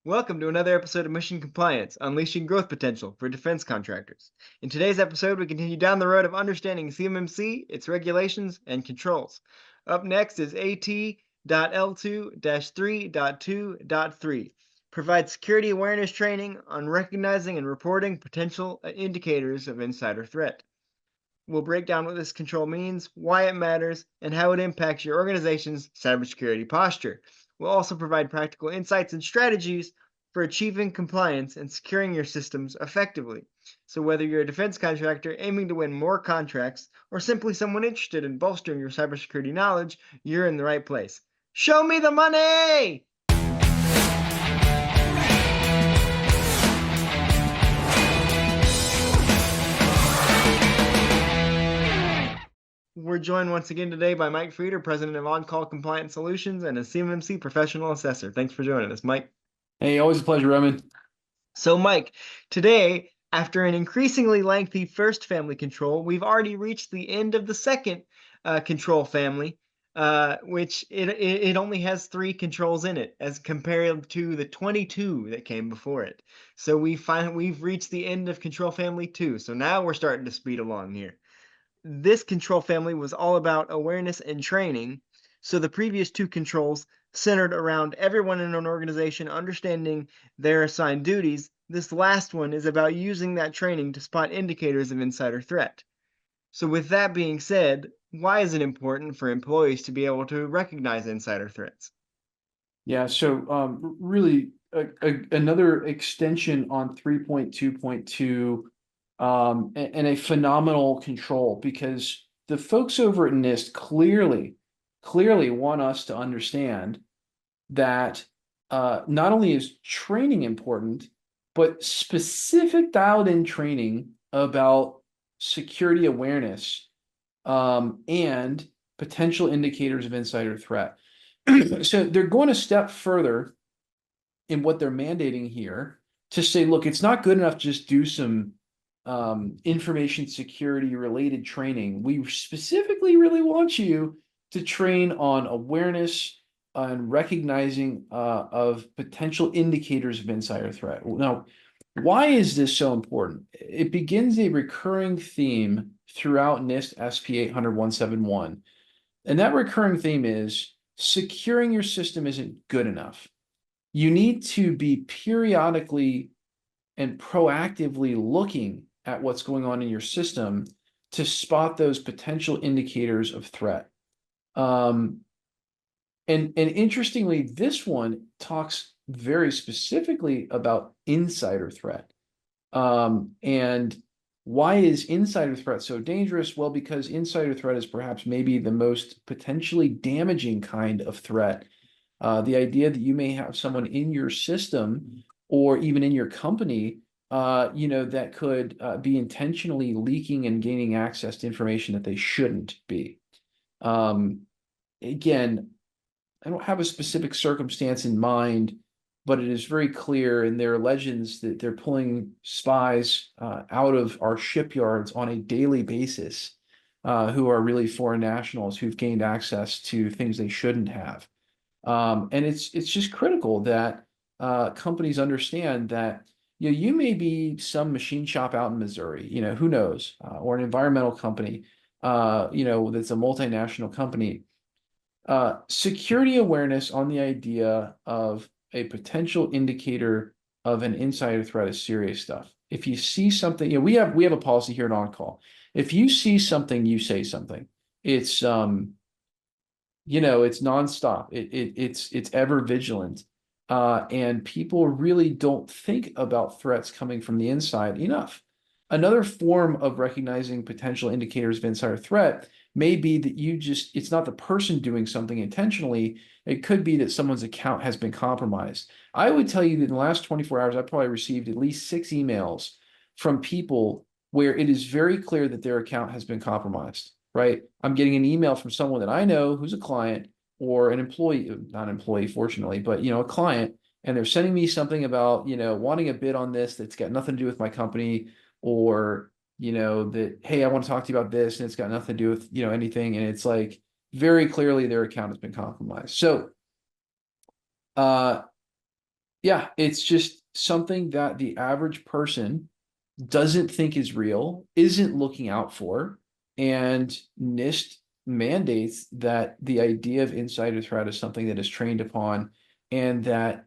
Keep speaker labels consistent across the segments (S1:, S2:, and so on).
S1: Welcome to another episode of Mission Compliance, Unleashing Growth Potential for Defense Contractors. In today's episode, we continue down the road of understanding CMMC, its regulations, and controls. Up next is AT L2-3.2.3, provides security awareness training on recognizing and reporting potential indicators of insider threat. We'll break down what this control means, why it matters, and how it impacts your organization's cybersecurity posture. We'll also provide practical insights and strategies for achieving compliance and securing your systems effectively. So, whether you're a defense contractor aiming to win more contracts or simply someone interested in bolstering your cybersecurity knowledge, you're in the right place. Show me the money! We're joined once again today by Mike Frieder, President of On-Call Compliance Solutions and a CMMC Professional Assessor. Thanks for joining us, Mike.
S2: Hey, always a pleasure, Roman.
S1: So, Mike, today, after an increasingly lengthy first family control, we've already reached the end of the second control family, which it only has 3 controls in it as compared to the 22 that came before it. So we've reached the end of control family 2. So now we're starting to speed along here. This control family was all about awareness and training. So the previous 2 controls centered around everyone in an organization understanding their assigned duties. This last one is about using that training to spot indicators of insider threat. So with that being said, why is it important for employees to be able to recognize insider threats?
S2: Yeah, so really another extension on 3.2.2 and a phenomenal control, because the folks over at NIST clearly want us to understand that not only is training important, but specific dialed in training about security awareness and potential indicators of insider threat. So they're going a step further in what they're mandating here to say, look, it's not good enough to just do some information security related training. We specifically really want you to train on awareness and recognizing of potential indicators of insider threat. Now, why is this so important? It begins a recurring theme throughout NIST SP 800-171. And that recurring theme is securing your system isn't good enough. You need to be periodically and proactively looking at what's going on in your system to spot those potential indicators of threat. And interestingly, this one talks very specifically about insider threat. And why is insider threat so dangerous? Well, because insider threat is perhaps maybe the most potentially damaging kind of threat. The idea that you may have someone in your system or even in your company, that could be intentionally leaking and gaining access to information that they shouldn't be. Again, I don't have a specific circumstance in mind, but it is very clear, and there are legends that they're pulling spies out of our shipyards on a daily basis who are really foreign nationals who've gained access to things they shouldn't have. And it's just critical that companies understand that you may be some machine shop out in Missouri, who knows, or an environmental company, that's a multinational company. Security awareness on the idea of a potential indicator of an insider threat is serious stuff. If you see something, we have a policy here at On-Call. If you see something, you say something. It's it's nonstop. It's ever vigilant. And people really don't think about threats coming from the inside enough. Another form of recognizing potential indicators of insider threat may be that it's not the person doing something intentionally. It could be that someone's account has been compromised. I would tell you that in the last 24 hours, I probably received at least 6 emails from people where it is very clear that their account has been compromised, right? I'm getting an email from someone that I know who's a client or an employee, not an employee, fortunately, but, a client, and they're sending me something about, wanting a bid on this that's got nothing to do with my company, or that, hey, I want to talk to you about this, and it's got nothing to do with, anything. And it's like, very clearly their account has been compromised. So, Yeah, it's just something that the average person doesn't think is real, isn't looking out for, and NIST mandates that the idea of insider threat is something that is trained upon, and that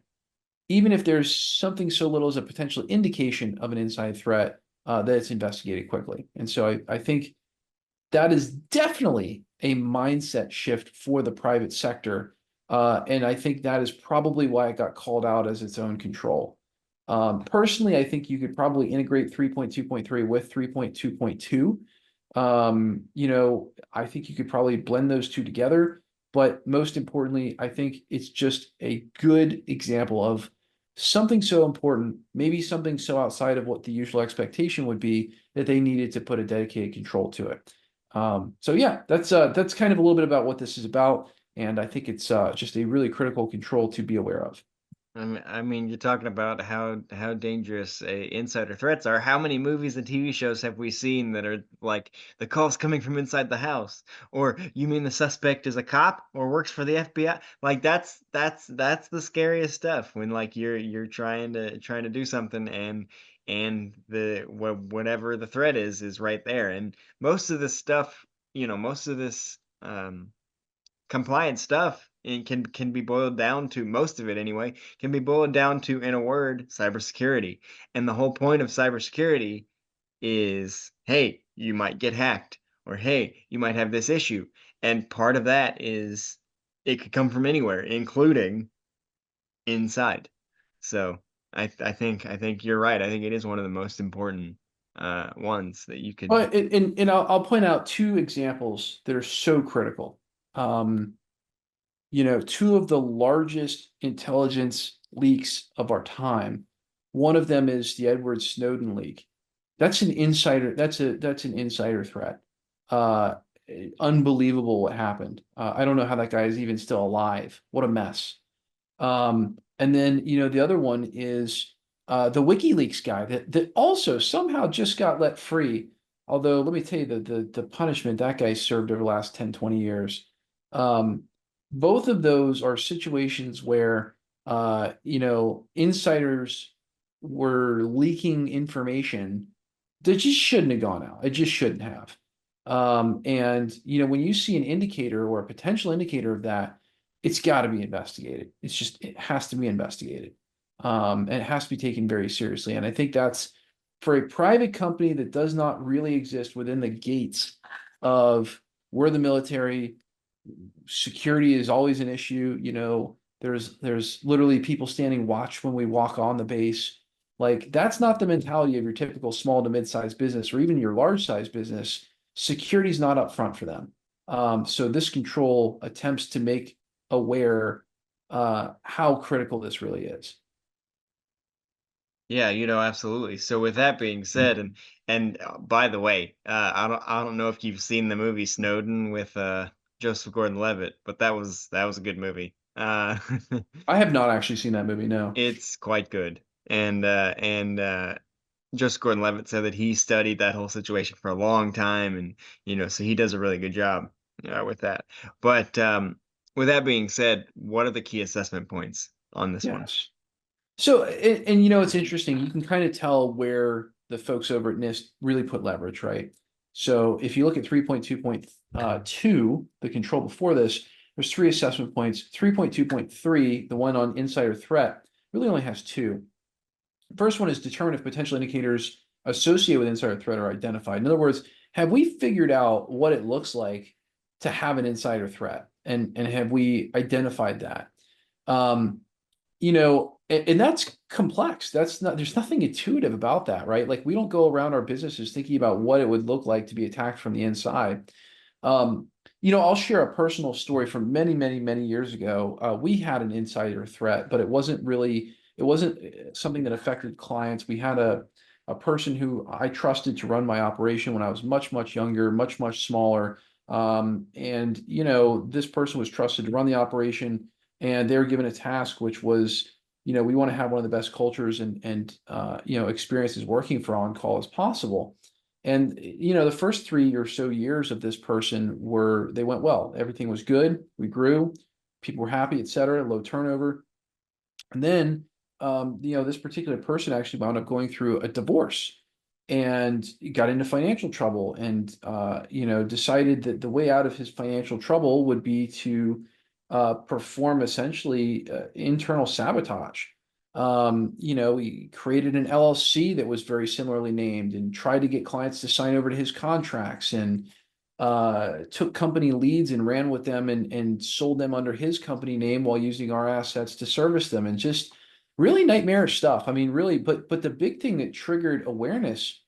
S2: even if there's something so little as a potential indication of an inside threat, that it's investigated quickly. And so I think that is definitely a mindset shift for the private sector. And I think that is probably why it got called out as its own control. Personally, I think you could probably integrate 3.2.3 with 3.2.2. I think you could probably blend those two together. But most importantly, I think it's just a good example of something so important, maybe something so outside of what the usual expectation would be, that they needed to put a dedicated control to it. So yeah, that's kind of a little bit about what this is about, and I think it's just a really critical control to be aware of.
S1: I mean, you're talking about how dangerous insider threats are. How many movies and TV shows have we seen that are like the calls coming from inside the house? Or you mean the suspect is a cop or works for the FBI? Like that's the scariest stuff when like you're trying to do something and whatever the threat is right there. And most of this stuff, most of this compliance stuff and can be boiled down to most of it anyway, can be boiled down to in a word, cybersecurity. And the whole point of cybersecurity is, hey, you might get hacked or hey, you might have this issue. And part of that is it could come from anywhere, including inside. So I think you're right. I think it is one of the most important ones that you could.
S2: But and I'll point out two examples that are so critical. Um, two of the largest intelligence leaks of our time. One of them is the Edward Snowden leak. That's an insider. That's an insider threat. Uh, Unbelievable what happened. I don't know how that guy is even still alive. What a mess. And then, the other one is the WikiLeaks guy that also somehow just got let free. Although, let me tell you, the punishment that guy served over the last 10, 20 years. Um, Both of those are situations where, insiders were leaking information that just shouldn't have gone out. It just shouldn't have. And, when you see an indicator or a potential indicator of that, it's got to be investigated. It has to be investigated. And it has to be taken very seriously. And I think that's for a private company that does not really exist within the gates of we're the military, security is always an issue. There's literally people standing watch when we walk on the base. Like that's not the mentality of your typical small to mid-sized business or even your large-sized business. Security is not up front for them. So this control attempts to make aware how critical this really is.
S1: Yeah, absolutely. So with that being said, and by the way, I don't know if you've seen the movie Snowden with Joseph Gordon-Levitt, but that was a good movie.
S2: I have not actually seen that movie, no.
S1: It's quite good. And Joseph Gordon-Levitt said that he studied that whole situation for a long time, and so he does a really good job with that. But with that being said, what are the key assessment points on this one?
S2: Yes. So, it's interesting. You can kind of tell where the folks over at NIST really put leverage, right? So, if you look at 3.2.2, the control before this, there's three assessment points. 3.2.3, the one on insider threat, really only has two. The first one is determine if potential indicators associated with insider threat are identified. In other words, have we figured out what it looks like to have an insider threat? And have we identified that? Um, and that's complex. There's nothing intuitive about that, right? Like we don't go around our businesses thinking about what it would look like to be attacked from the inside. Um, I'll share a personal story from many, many, many years ago. We had an insider threat, but it wasn't something that affected clients. We had a person who I trusted to run my operation when I was much, much younger, much, much smaller. And this person was trusted to run the operation and they were given a task which was, we want to have one of the best cultures and experiences working for on call as possible. And the first 3 or so years of this person they went well. Everything was good. We grew, people were happy, et cetera, low turnover. And then this particular person actually wound up going through a divorce and got into financial trouble and, decided that the way out of his financial trouble would be to perform essentially internal sabotage. He created an LLC that was very similarly named and tried to get clients to sign over to his contracts and took company leads and ran with them and sold them under his company name while using our assets to service them and just really nightmarish stuff. I mean, really, but the big thing that triggered awareness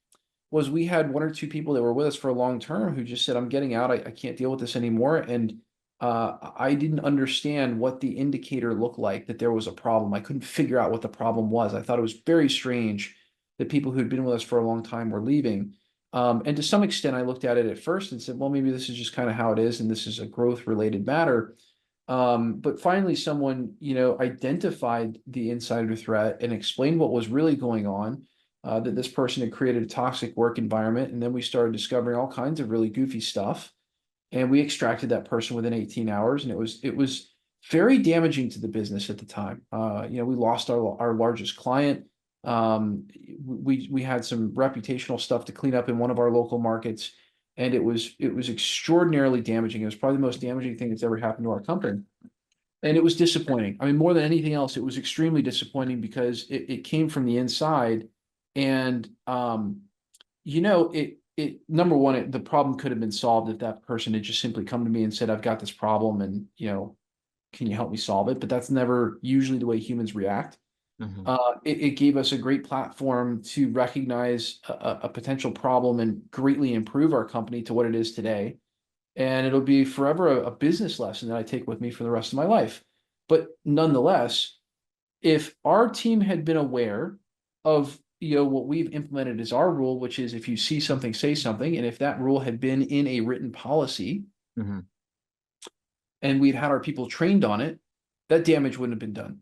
S2: was we had one or two people that were with us for a long term who just said, I'm getting out. I can't deal with this anymore. And I didn't understand what the indicator looked like that there was a problem. I couldn't figure out what the problem was. I thought it was very strange that people who'd been with us for a long time were leaving. And to some extent, I looked at it at first and said, well, maybe this is just kind of how it is, and this is a growth related matter. But finally, someone, identified the insider threat and explained what was really going on, that this person had created a toxic work environment. And then we started discovering all kinds of really goofy stuff. And we extracted that person within 18 hours. And it was very damaging to the business at the time. We lost our largest client. We had some reputational stuff to clean up in one of our local markets, and it was extraordinarily damaging. It was probably the most damaging thing that's ever happened to our company, and it was disappointing. I mean, more than anything else, it was extremely disappointing because it came from the inside, and it number one, the problem could have been solved if that person had just simply come to me and said, "I've got this problem, and can you help me solve it?" But that's never usually the way humans react.
S1: Mhm.
S2: It gave us a great platform to recognize a potential problem and greatly improve our company to what it is today. And it'll be forever a business lesson that I take with me for the rest of my life. But nonetheless, if our team had been aware of what we've implemented as our rule, which is if you see something, say something, and if that rule had been in a written policy
S1: Mhm.
S2: and we'd had our people trained on it, that damage wouldn't have been done.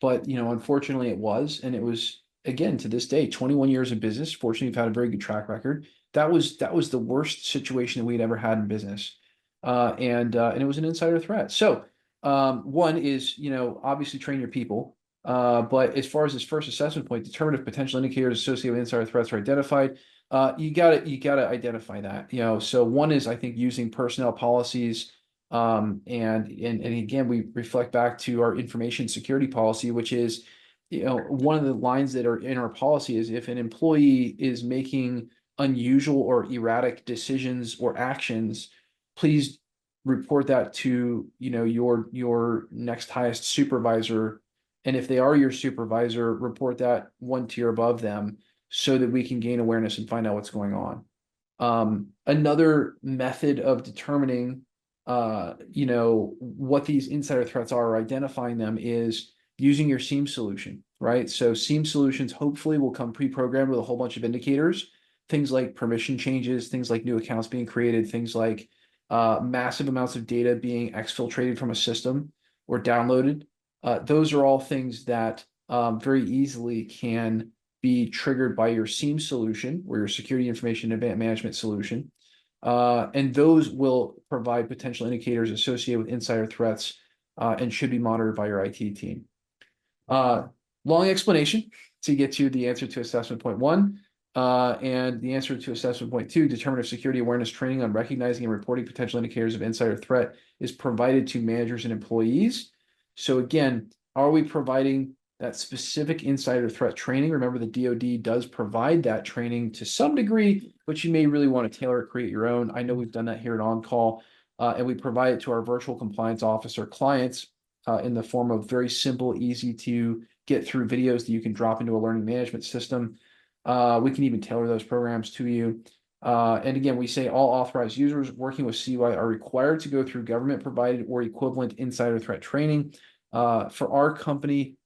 S2: But unfortunately it was, and it was again to this day, 21 years in business. Fortunately, we've had a very good track record. That was the worst situation that we'd ever had in business. And it was an insider threat. So one is, obviously train your people. But as far as this first assessment point, determine if potential indicators associated with insider threats are identified. You gotta identify that. So one is I think using personnel policies and again, we reflect back to our information security policy, which is, one of the lines that are in our policy is if an employee is making unusual or erratic decisions or actions, please report that to, your next highest supervisor. And if they are your supervisor, report that one tier above them so that we can gain awareness and find out what's going on. Another method of determining what these insider threats are or identifying them is using your SIEM solution, right? So SIEM solutions hopefully will come pre-programmed with a whole bunch of indicators, things like permission changes, things like new accounts being created, things like massive amounts of data being exfiltrated from a system or downloaded. Those are all things that very easily can be triggered by your SIEM solution or your security information management solution. And those will provide potential indicators associated with insider threats and should be monitored by your IT team. Long explanation to get to the answer to assessment point one. And the answer to assessment point two, determine if security awareness training on recognizing and reporting potential indicators of insider threat is provided to managers and employees. So again, are we providing that specific insider threat training? Remember, the DoD does provide that training to some degree, but you may really want to tailor it, create your own. I know we've done that here at OnCall, and we provide it to our virtual compliance officer clients in the form of very simple, easy to get through videos that you can drop into a learning management system. We can even tailor those programs to you. And again, we say all authorized users working with CUI are required to go through government provided or equivalent insider threat training. For our company,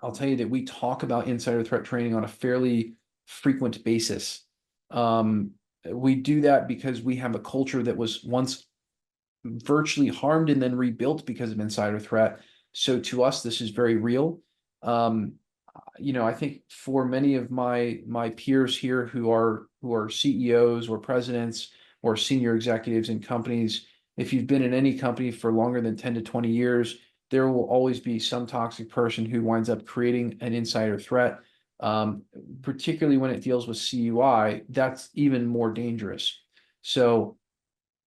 S2: I'll tell you that we talk about insider threat training on a fairly frequent basis. We do that because we have a culture that was once virtually harmed and then rebuilt because of insider threat. So to us, this is very real. I think for many of my peers here who are CEOs or presidents or senior executives in companies, if you've been in any company for longer than 10 to 20 years, there will always be some toxic person who winds up creating an insider threat. Um, Particularly when it deals with CUI, that's even more dangerous. So,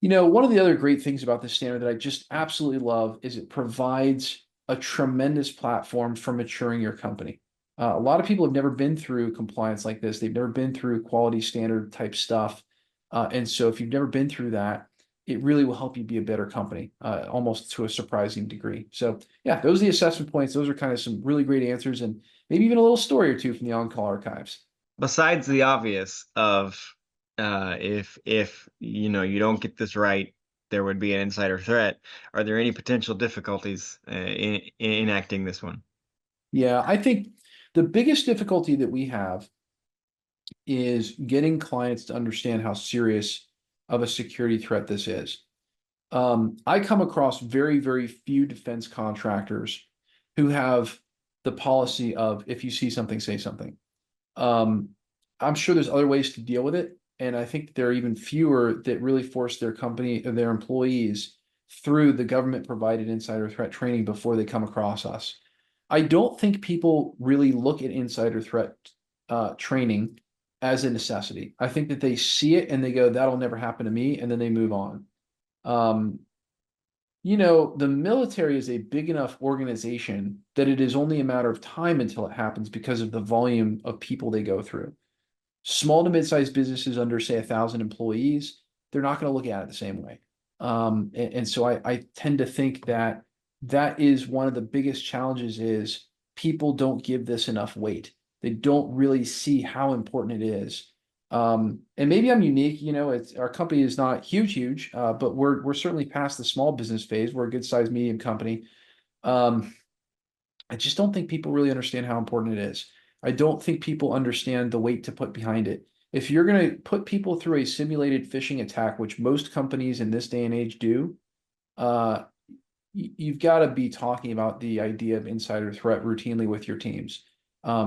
S2: one of the other great things about this standard that I just absolutely love is it provides a tremendous platform for maturing your company. A lot of people have never been through compliance like this. They've never been through quality standard type stuff. And so if you've never been through that, it really will help you be a better company, almost to a surprising degree. So yeah, those are the assessment points. Those are kind of some really great answers and maybe even a little story or two from the on-call archives.
S1: Besides the obvious of if you don't get this right, there would be an insider threat. Are there any potential difficulties in enacting this one?
S2: Yeah, I think the biggest difficulty that we have is getting clients to understand how serious of a security threat this is. I come across very, very few defense contractors who have the policy of if you see something, say something. Um, I'm sure there's other ways to deal with it, and I think there are even fewer that really force their company or their employees through the government provided insider threat training before they come across us. I don't think people really look at insider threat training as a necessity. I think that they see it and they go, "That'll never happen to me," and then they move on. Um, the military is a big enough organization that it is only a matter of time until it happens because of the volume of people they go through. Small to mid-sized businesses under, say, 1,000 employees, they're not going to look at it the same way. And so I tend to think that that is one of the biggest challenges is people don't give this enough weight. They don't really see how important it is. And maybe I'm unique, it's our company is not huge, but we're certainly past the small business phase. We're a good sized medium company. Um, I just don't think people really understand how important it is. I don't think people understand the weight to put behind it. If you're going to put people through a simulated phishing attack, which most companies in this day and age do, uh, you've got to be talking about the idea of insider threat routinely with your teams.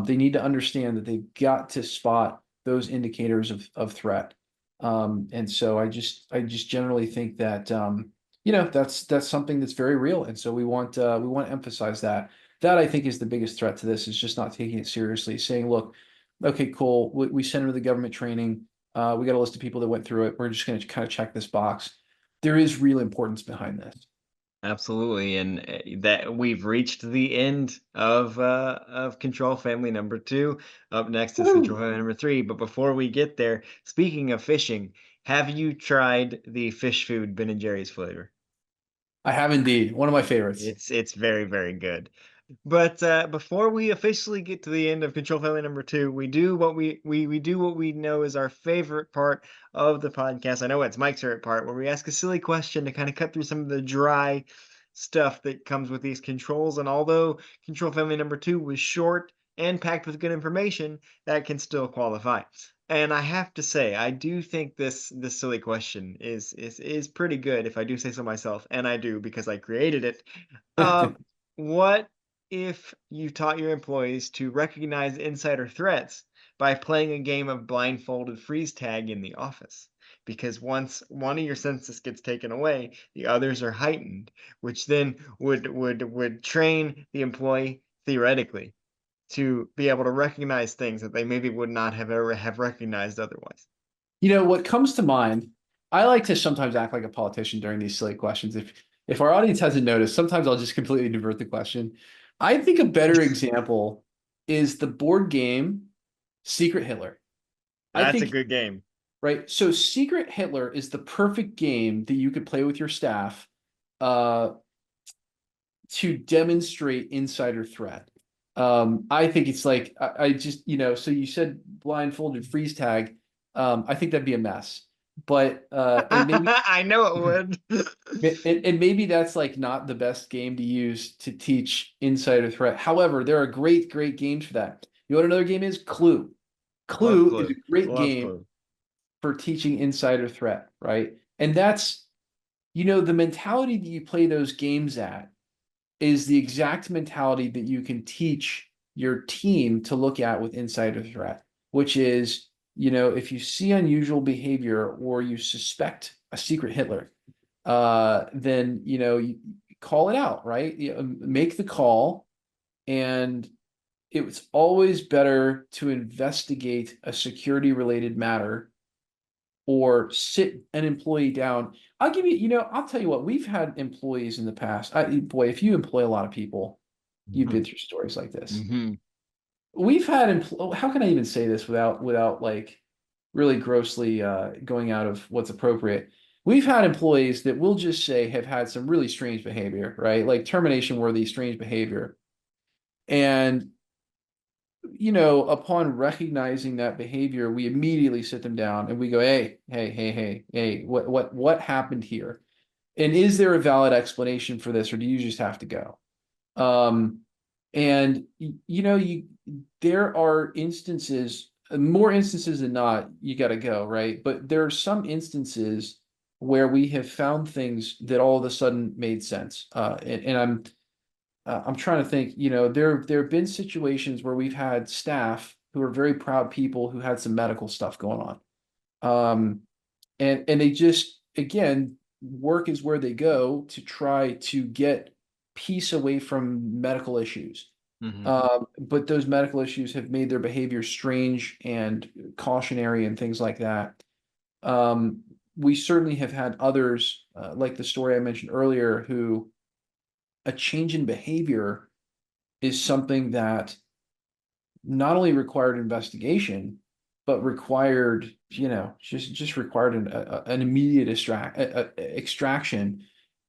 S2: They need to understand that they've got to spot those indicators of threat. And so I just generally think that that's something that's very real. And so we want to emphasize that. That I think is the biggest threat to this is just not taking it seriously, saying, look, okay, cool, we sent them to the government training. We got a list of people that went through it. We're just going to kind of check this box. There is real importance behind this.
S1: Absolutely, and that we've reached the end of Control Family number 2. Up next is Control
S2: Woo!
S1: Family number 3. But before we get there, speaking of fishing, have you tried the fish food Ben and Jerry's flavor?
S2: I have indeed. One of my favorites.
S1: It's very, very good. But before we officially get to the end of Control Family number 2, we do what we do what we know is our favorite part of the podcast. I know it's Mike's favorite part, where we ask a silly question to kind of cut through some of the dry stuff that comes with these controls. And although Control Family number 2 was short and packed with good information, that can still qualify. And I have to say, I do think this silly question is pretty good, if I do say so myself, and I do because I created it. Um, what if you taught your employees to recognize insider threats by playing a game of blindfolded freeze tag in the office? Because once one of your senses gets taken away, the others are heightened, which then would train the employee theoretically to be able to recognize things that they maybe would not have ever have recognized otherwise.
S2: What comes to mind, I like to sometimes act like a politician during these silly questions. If our audience hasn't noticed, sometimes I'll just completely divert the question. I think a better example is the board game Secret Hitler. I
S1: That's a
S2: think,
S1: good game.
S2: right? So Secret Hitler is the perfect game that you could play with your staff uh, to demonstrate insider threat. I think it's like I just, so you said blindfolded freeze tag. I think that'd be a mess. But and maybe
S1: I know it would.
S2: and maybe that's like not the best game to use to teach insider threat. However, there are great, great games for that. You know what another game is? Clue.
S1: Love
S2: Clue is a
S1: Clue.
S2: great
S1: Love
S2: game
S1: Clue.
S2: for teaching insider threat, right? And that's, the mentality that you play those games at is the exact mentality that you can teach your team to look at with insider threat, which is, if you see unusual behavior or you suspect a secret Hitler, then, call it out, right? Make the call. And it's always better to investigate a security related matter or sit an employee down. I'll give you, I'll tell you what, we've had employees in the past. Boy, if you employ a lot of people, you've been through stories like this.
S1: Mm-hmm.
S2: We've had, how can I even say this without like really grossly going out of what's appropriate? We've had employees that we'll just say have had some really strange behavior, right? Like termination worthy strange behavior. And upon recognizing that behavior, we immediately sit them down and we go, hey, what happened here? And is there a valid explanation for this, or do you just have to go? Um, and there are instances, more instances than not, you got to go, right? But there are some instances where we have found things that all of a sudden made sense. And I'm trying to think, there have been situations where we've had staff who are very proud people who had some medical stuff going on. Um, and they just, again, work is where they go to try to get peace away from medical issues.
S1: Mm-hmm.
S2: But those medical issues have made their behavior strange and cautionary and things like that. We certainly have had others, like the story I mentioned earlier, who a change in behavior is something that not only required investigation, but required, just required an immediate extraction.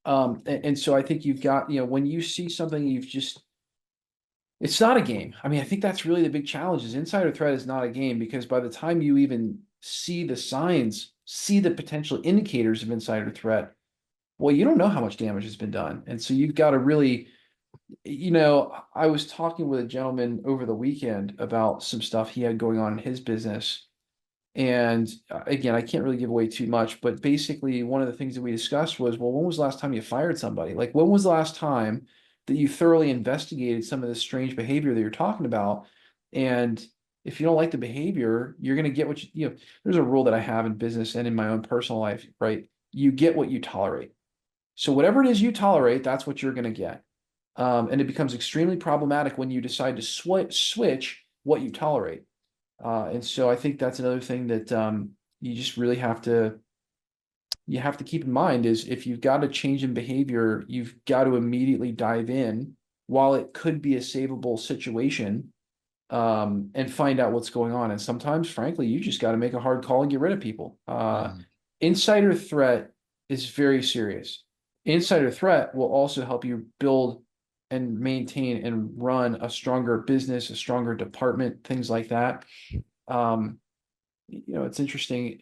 S2: And so I think you've got, when you see something, it's not a game. I mean, I think that's really the big challenge is insider threat is not a game because by the time you even see the signs, see the potential indicators of insider threat, well, you don't know how much damage has been done. And so you've got to really, I was talking with a gentleman over the weekend about some stuff he had going on in his business. And again, I can't really give away too much, but basically, one of the things that we discussed was, well, when was the last time you fired somebody? Like, when was the last time that you thoroughly investigated some of this strange behavior that you're talking about? And if you don't like the behavior, you're going to get what there's a rule that I have in business and in my own personal life, right? You get what you tolerate. So, whatever it is you tolerate, that's what you're going to get. And it becomes extremely problematic when you decide to switch what you tolerate. And so I think that's another thing that you just really have to keep in mind is if you've got a change in behavior, you've got to immediately dive in while it could be a savable situation and find out what's going on. And sometimes, frankly, you just got to make a hard call and get rid of people.
S1: Mm-hmm.
S2: Insider threat is very serious. Insider threat will also help you build and maintain and run a stronger business, a stronger department, things like that. Um, it's interesting.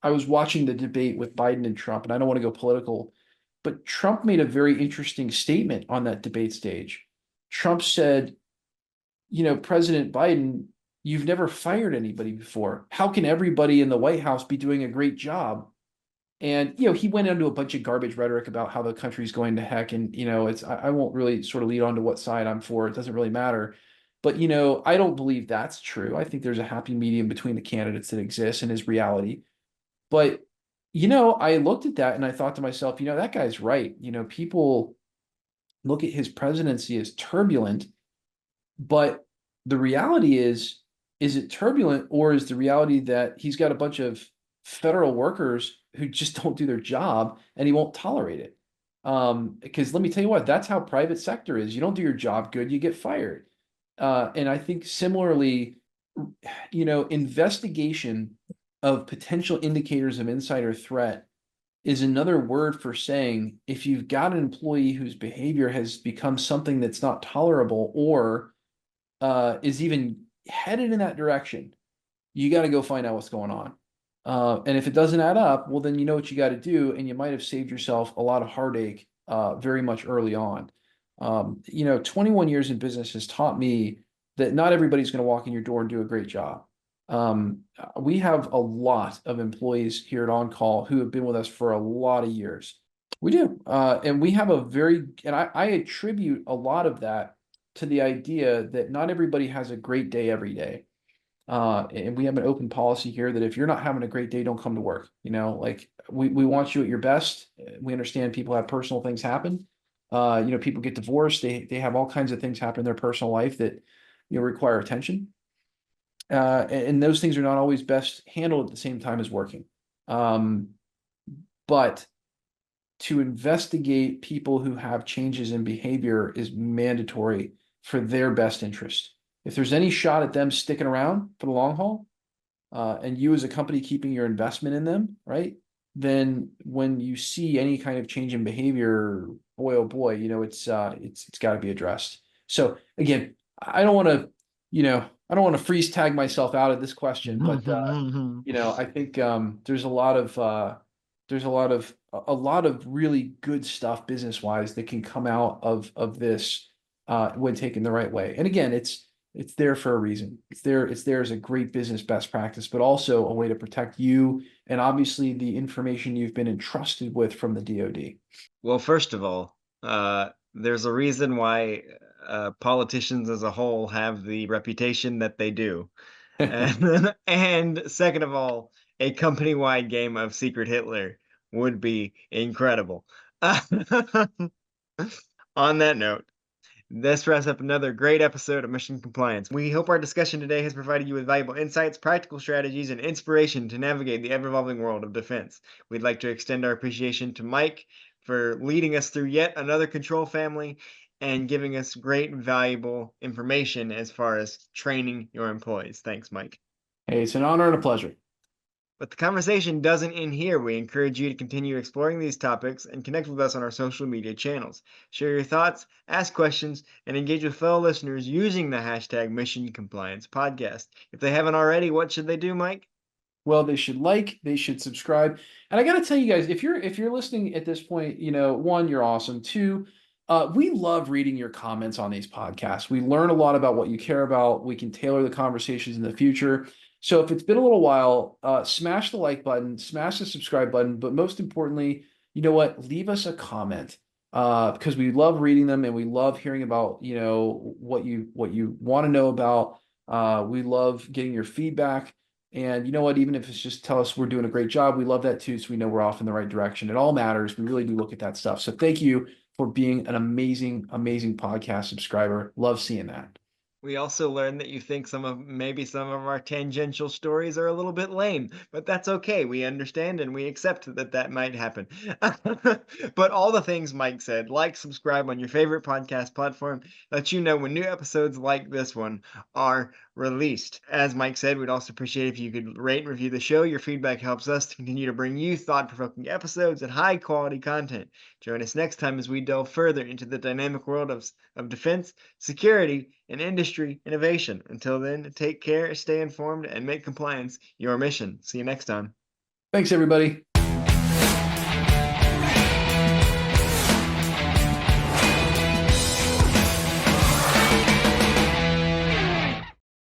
S2: I was watching the debate with Biden and Trump, and I don't want to go political, but Trump made a very interesting statement on that debate stage. Trump said, President Biden, you've never fired anybody before. How can everybody in the White House be doing a great job? And he went into a bunch of garbage rhetoric about how the country's going to heck, and I won't really sort of lead on to what side I'm for. It doesn't really matter. But I don't believe that's true. I think there's a happy medium between the candidates that exists and his reality. But I looked at that and I thought to myself, that guy's right. People look at his presidency as turbulent, but the reality is it turbulent or is the reality that he's got a bunch of federal workers who just don't do their job and he won't tolerate it? Because let me tell you what, that's how private sector is. You don't do your job good, you get fired. And I think similarly, investigation of potential indicators of insider threat is another word for saying if you've got an employee whose behavior has become something that's not tolerable or is even headed in that direction, you got to go find out what's going on. And if it doesn't add up, well, then you know what you got to do, and you might have saved yourself a lot of heartache very much early on. 21 years in business has taught me that not everybody's going to walk in your door and do a great job. We have a lot of employees here at On Call who have been with us for a lot of years. We do. And we have and I attribute a lot of that to the idea that not everybody has a great day every day. And we have an open policy here that if you're not having a great day, don't come to work. Like we want you at your best. We understand people have personal things happen. People get divorced, they have all kinds of things happen in their personal life that require attention. And those things are not always best handled at the same time as working. Um, but to investigate people who have changes in behavior is mandatory for their best interest. If there's any shot at them sticking around for the long haul, and you as a company keeping your investment in them, right? Then when you see any kind of change in behavior, boy oh boy, it's got to be addressed. So again, I don't want to, I don't want to freeze tag myself out of this question, but I think there's a lot of really good stuff business wise that can come out of this when taken the right way. And again, it's there for a reason. It's there as a great business best practice, but also a way to protect you and obviously the information you've been entrusted with from the DoD.
S1: Well, first of all, there's a reason why politicians as a whole have the reputation that they do. And, and second of all, a company-wide game of Secret Hitler would be incredible. On that note, this wraps up another great episode of Mission Compliance. We hope our discussion today has provided you with valuable insights, practical strategies, and inspiration to navigate the ever-evolving world of defense. We'd like to extend our appreciation to Mike for leading us through yet another control family and giving us great, valuable information as far as training your employees. Thanks, Mike.
S2: Hey, it's an honor and a pleasure.
S1: But the conversation doesn't end here. We encourage you to continue exploring these topics and connect with us on our social media channels. Share your thoughts, ask questions, and engage with fellow listeners using the hashtag Mission Compliance Podcast. If they haven't already, what should they do, Mike?
S2: Well, they should subscribe. And I got to tell you guys, if you're listening at this point, one, you're awesome. Two, we love reading your comments on these podcasts. We learn a lot about what you care about. We can tailor the conversations in the future. So if it's been a little while, smash the like button, smash the subscribe button, but most importantly, you know what? Leave us a comment. Because we love reading them and we love hearing about, what you want to know about. We love getting your feedback. And you know what? Even if it's just tell us we're doing a great job, we love that too. So we know we're off in the right direction. It all matters. We really do look at that stuff. So thank you for being an amazing, amazing podcast subscriber. Love seeing that.
S1: We also learned that you think maybe some of our tangential stories are a little bit lame, but that's okay. We understand and we accept that that might happen. But all the things Mike said, like, subscribe on your favorite podcast platform, let you know when new episodes like this one are released. As Mike said, we'd also appreciate if you could rate and review the show. Your feedback helps us to continue to bring you thought-provoking episodes and high-quality content. Join us next time as we delve further into the dynamic world of defense, security, and industry innovation. Until then, take care, stay informed, and make compliance your mission. See you next time.
S2: Thanks, everybody.